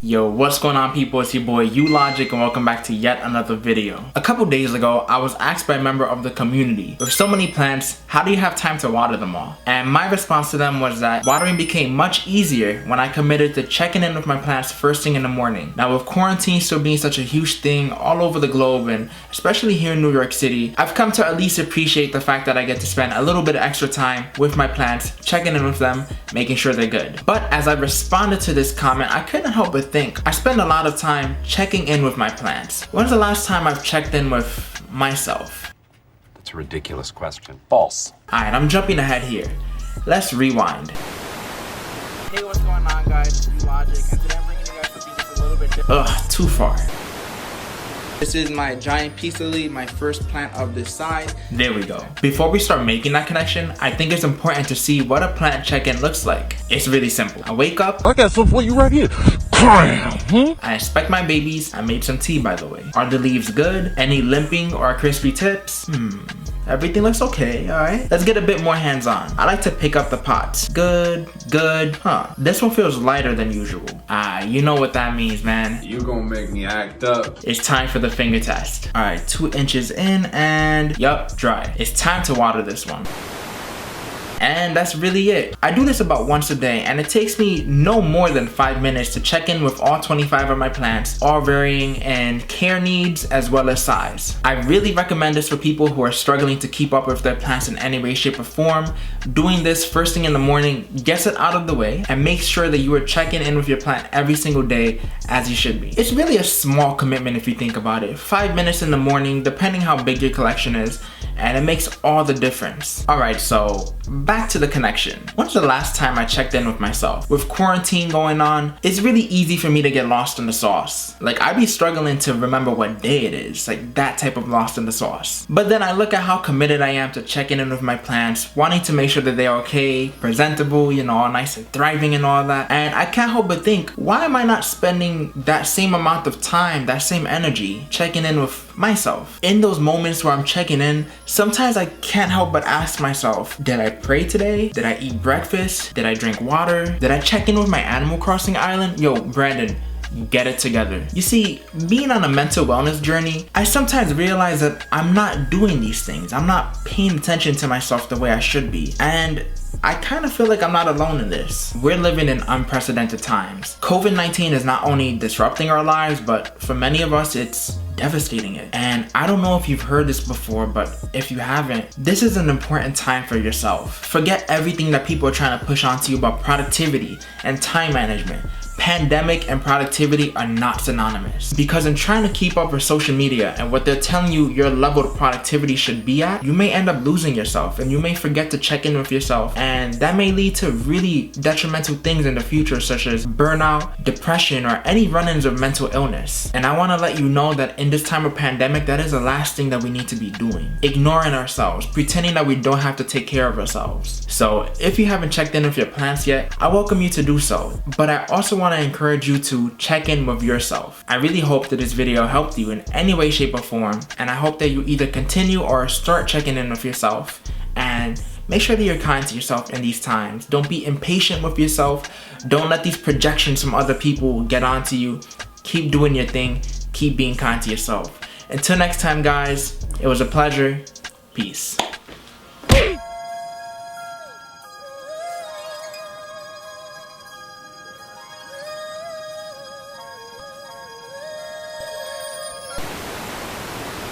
Yo, what's going on, people? It's your boy Logic, and welcome back to yet another video. A couple days ago, I was asked by a member of the community, with so many plants, how do you have time to water them all? And my response to them was that watering became much easier when I committed to checking in with my plants first thing in the morning. Now, with quarantine still being such a huge thing all over the globe, and especially here in New York City, I've come to at least appreciate the fact that I get to spend a little bit of extra time with my plants, checking in with them, making sure they're good. But as I responded to this comment, I couldn't help but think, I spend a lot of time checking in with my plants. When's the last time I've checked in with myself? That's a ridiculous question. False. Alright, I'm jumping ahead here. Let's rewind. Hey, what's going on, guys? It's Logic, and today I'm bringing you guys something just a little bit different. Too far. This is my giant peace lily, my first plant of this size. There we go. Before we start making that connection, I think it's important to see what a plant check-in looks like. It's really simple. I wake up. I got some for you right here. I inspect my babies. I made some tea, by the way. Are the leaves good? Any limping or crispy tips? Everything looks okay, alright? Let's get a bit more hands-on. I like to pick up the pots. Good. This one feels lighter than usual. You know what that means, man. You gonna make me act up. It's time for the finger test. Alright, 2 inches in and yup, dry. It's time to water this one. And that's really it. I do this about once a day, and it takes me no more than 5 minutes to check in with all 25 of my plants, all varying in care needs as well as size. I really recommend this for people who are struggling to keep up with their plants in any way, shape, or form. Doing this first thing in the morning gets it out of the way and makes sure that you are checking in with your plant every single day as you should be. It's really a small commitment if you think about it. 5 minutes in the morning, depending how big your collection is, and it makes all the difference. Alright, so back to the connection. When's the last time I checked in with myself? With quarantine going on, it's really easy for me to get lost in the sauce. Like, I'd be struggling to remember what day it is, like that type of lost in the sauce. But then I look at how committed I am to checking in with my plants, wanting to make sure that they're okay, presentable, you know, all nice and thriving and all that. And I can't help but think, why am I not spending that same amount of time, that same energy, checking in with myself? In those moments where I'm checking in, sometimes I can't help but ask myself, did I pray today? Did I eat breakfast? Did I drink water? Did I check in with my Animal Crossing island? Yo, Brandon, get it together. You see, being on a mental wellness journey, I sometimes realize that I'm not doing these things. I'm not paying attention to myself the way I should be. And I kind of feel like I'm not alone in this. We're living in unprecedented times. COVID-19 is not only disrupting our lives, but for many of us, it's devastating it. And I don't know if you've heard this before, but if you haven't, this is an important time for yourself. Forget everything that people are trying to push onto you about productivity and time management. Pandemic and productivity are not synonymous, because in trying to keep up with social media and what they're telling you your level of productivity should be at, you may end up losing yourself, and you may forget to check in with yourself, and that may lead to really detrimental things in the future, such as burnout, depression, or any run-ins of mental illness. And I want to let you know that in this time of pandemic, that is the last thing that we need to be doing. Ignoring ourselves, pretending that we don't have to take care of ourselves. So if you haven't checked in with your plants yet, I welcome you to do so. But I also want to encourage you to check in with yourself. I really hope that this video helped you in any way, shape, or form, and I hope that you either continue or start checking in with yourself, and make sure that you're kind to yourself in these times. Don't be impatient with yourself. Don't let these projections from other people get onto you. Keep doing your thing. Keep being kind to yourself. Until next time, guys, it was a pleasure. Peace.